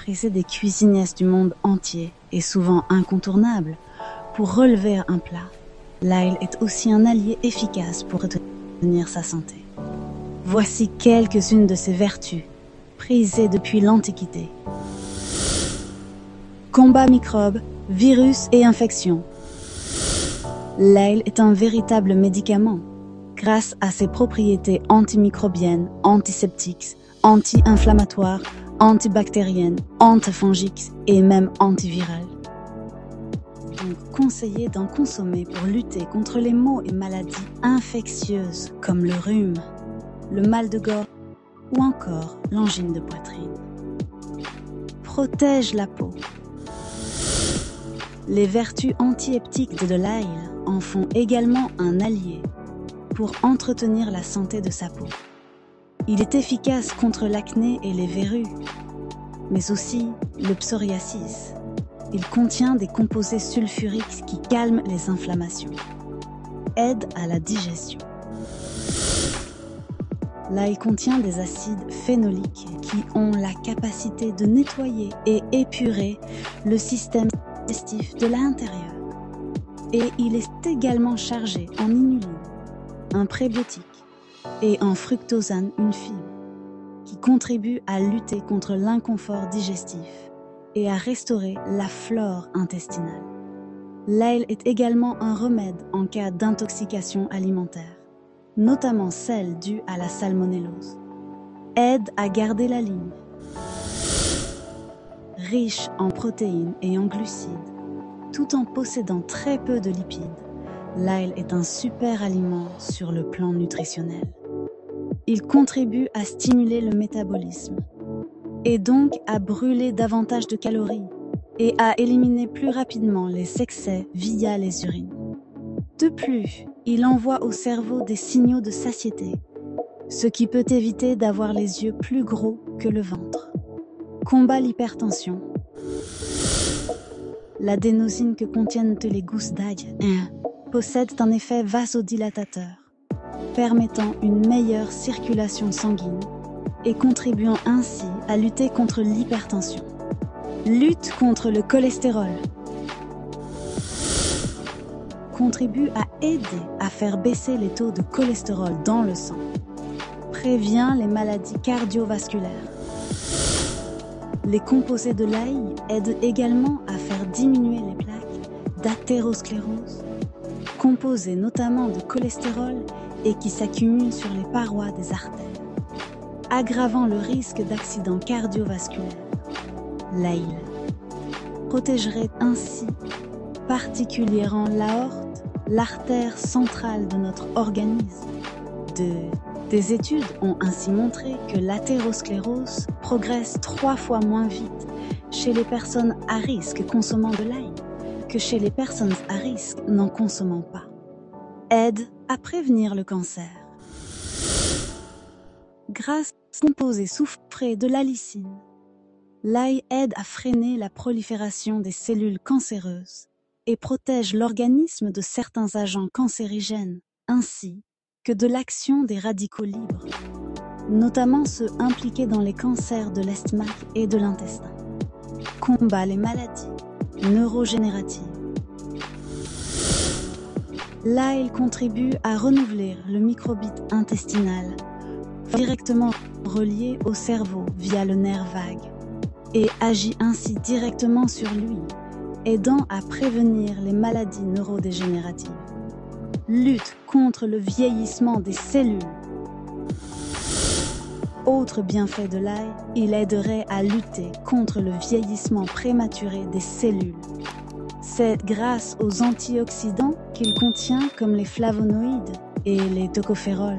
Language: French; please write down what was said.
caprices des cuisinières du monde entier et souvent incontournable pour relever un plat, l'ail est aussi un allié efficace pour retenir sa santé. Voici quelques-unes de ses vertus, prisées depuis l'Antiquité. Combat microbes, virus et infections. L'ail est un véritable médicament, grâce à ses propriétés antimicrobiennes, antiseptiques, anti-inflammatoires, antibactériennes, antifongiques et même antivirales. Donc, conseillé d'en consommer pour lutter contre les maux et maladies infectieuses comme le rhume, le mal de gorge ou encore l'angine de poitrine. Protège la peau. Les vertus antieptiques de l'ail en font également un allié pour entretenir la santé de sa peau. Il est efficace contre l'acné et les verrues, mais aussi le psoriasis. Il contient des composés sulfuriques qui calment les inflammations, aident à la digestion. L'ail contient des acides phénoliques qui ont la capacité de nettoyer et épurer le système digestif de l'intérieur. Et il est également chargé en inuline, un prébiotique, et en fructosane, une fibre, qui contribue à lutter contre l'inconfort digestif et à restaurer la flore intestinale. L'ail est également un remède en cas d'intoxication alimentaire, notamment celle due à la salmonellose. Aide à garder la ligne. Riche en protéines et en glucides, tout en possédant très peu de lipides, l'ail est un super aliment sur le plan nutritionnel. Il contribue à stimuler le métabolisme et donc à brûler davantage de calories et à éliminer plus rapidement les excès via les urines. De plus, il envoie au cerveau des signaux de satiété, ce qui peut éviter d'avoir les yeux plus gros que le ventre. Combat l'hypertension. L'adénosine que contiennent les gousses d'ail possède un effet vasodilatateur, permettant une meilleure circulation sanguine et contribuant ainsi à lutter contre l'hypertension. Lutte contre le cholestérol. Contribue à aider à faire baisser les taux de cholestérol dans le sang. Prévient les maladies cardiovasculaires. Les composés de l'ail aident également à faire diminuer les plaques d'athérosclérose, composées notamment de cholestérol et qui s'accumulent sur les parois des artères, aggravant le risque d'accident cardiovasculaire. L'ail protégerait ainsi particulièrement l'aorte, l'artère centrale de notre organisme. Des études ont ainsi montré que l'athérosclérose progresse 3 fois moins vite chez les personnes à risque consommant de l'ail que chez les personnes à risque n'en consommant pas. Aide à prévenir le cancer. Grâce aux composés soufrés de l'allicine, l'ail aide à freiner la prolifération des cellules cancéreuses et protège l'organisme de certains agents cancérigènes, ainsi que de l'action des radicaux libres, notamment ceux impliqués dans les cancers de l'estomac et de l'intestin. Combat les maladies neurogénératives. L'ail contribue à renouveler le microbiote intestinal, directement relié au cerveau via le nerf vague, et agit ainsi directement sur lui, aidant à prévenir les maladies neurodégénératives. Lutte contre le vieillissement des cellules. Autre bienfait de l'ail, il aiderait à lutter contre le vieillissement prématuré des cellules. C'est grâce aux antioxydants qu'il contient comme les flavonoïdes et les tocophérols.